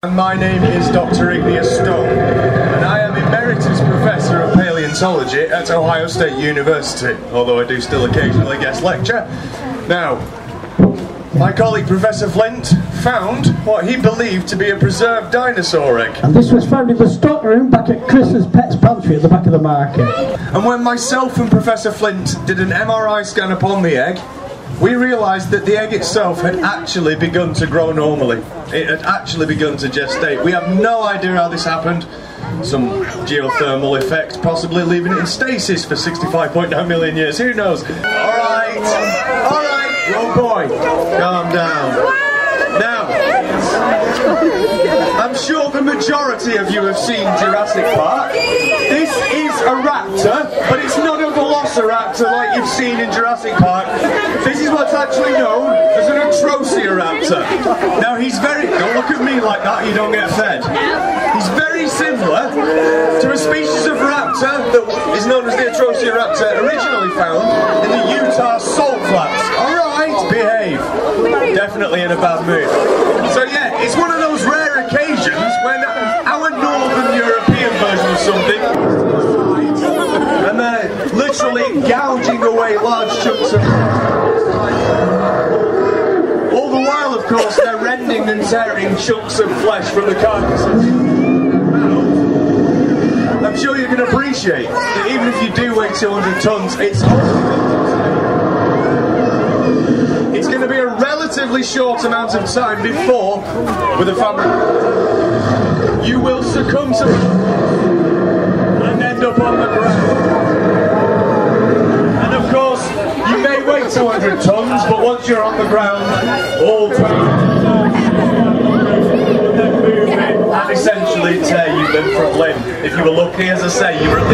And my name is Dr. Igneous Stone, and I am Emeritus Professor of Paleontology at Ohio State University, although I do still occasionally guest lecture. Now, my colleague Professor Flint found what he believed to be a preserved dinosaur egg. And this was found in the stock room back at Chris's Pets Pantry at the back of the market. And when myself and Professor Flint did an MRI scan upon the egg, we realised that the egg itself had actually begun to grow normally. It had actually begun to gestate. We have no idea how this happened. Some geothermal effect, possibly leaving it in stasis for 65.9 million years. Who knows? Alright, oh boy, calm down. Now, I'm sure the majority of you have seen Jurassic Park. This is a raptor, but it's not a velociraptor like you've seen in Jurassic Park. This is what's actually known as an atrocioraptor. Now he's don't look at me like that, you don't get fed. He's very similar to a species of raptor that is known as the atrocioraptor, originally found in the Utah salt flats. Alright, behave. Definitely in a bad mood. So yeah, it's one of those rare occasions when our northern European version of something, and they're literally gouging away large chunks of all the while, of course, they're rending and tearing chunks of flesh from the carcasses. I'm sure you can appreciate that even if you do weigh 200 tons, it's going to be a relatively short amount of time before, with a fabric, you will succumb to and end up on the ground. And of course, you may weigh 200 tons, but once you're on the ground, all time, then move in and essentially tear you limb from limb. If you were lucky, as I say, you were at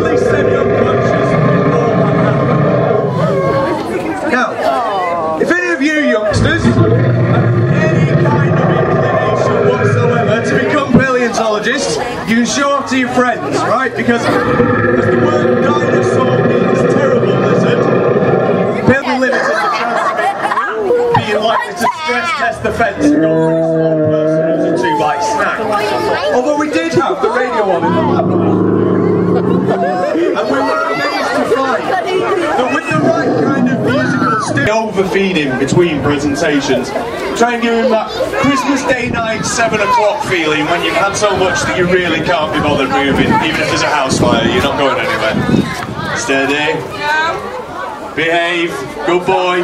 least semi-unconscious. Now, if any of you youngsters have any kind of inclination whatsoever to become paleontologists, you can show off to your friends, right? Because as the word dinosaur means terrible lizard, fairly limited the chance of being likely to stress test the fence and go for a small person as a 2-bite snack. Although we did have the radio on in the lab, and we were amazed to find that with the right kind of musical overfeed him between presentations. Try and give him that Christmas Day night 7 o'clock feeling when you've had so much that you really can't be bothered moving. Even if there's a house fire, you're not going anywhere. Steady. Behave. Good boy.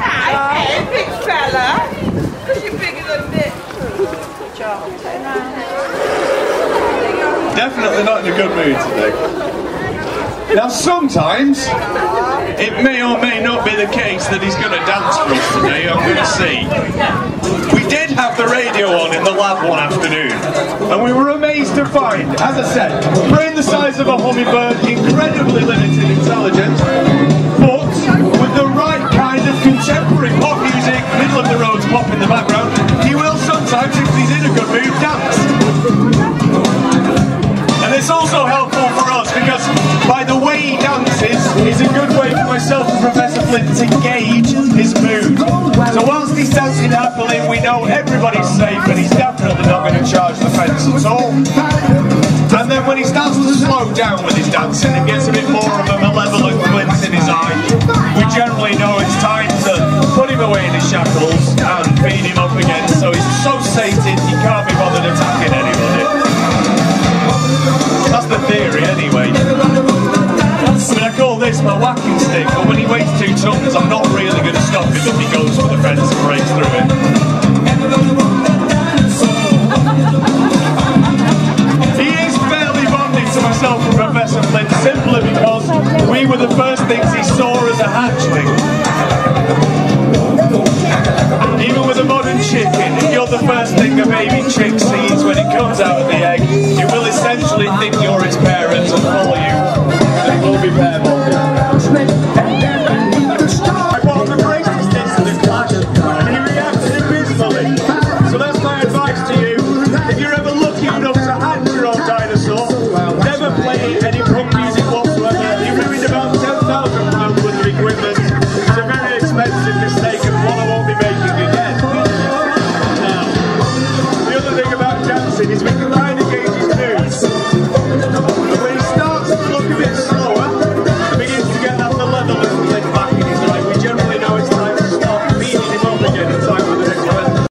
Hey, big fella. You're bigger than this. Definitely not in a good mood today. Now sometimes, it may or may not be the case that he's going to dance for us today, I'm going to see. We did have the radio on in the lab one afternoon, and we were amazed to find, as I said, brain the size of a hummingbird, incredibly limited intelligence, but with the right kind of contemporary pop music, middle of the road pop in the background, he will sometimes, if he's in a good mood, dance. And it's also helpful for us because by the way he dances, it's a good way for myself and Professor Flint to gauge his mood. So whilst he's dancing happily, we know everybody's safe and he's definitely not going to charge the fence at all. And then when he starts to slow down with his dancing and gets a bit more of a malevolent glint in his eye, we generally know it's time to put him away in his shackles and feed him up again, so he's so sated he can't be bothered attacking anybody. That's the theory anyway. I mean, I call this my whacking stick, but when he weighs 2 tons, I'm not really going to stop him if he goes for the fence and breaks through it. He is fairly bonded to myself and Professor Flint simply because we were the first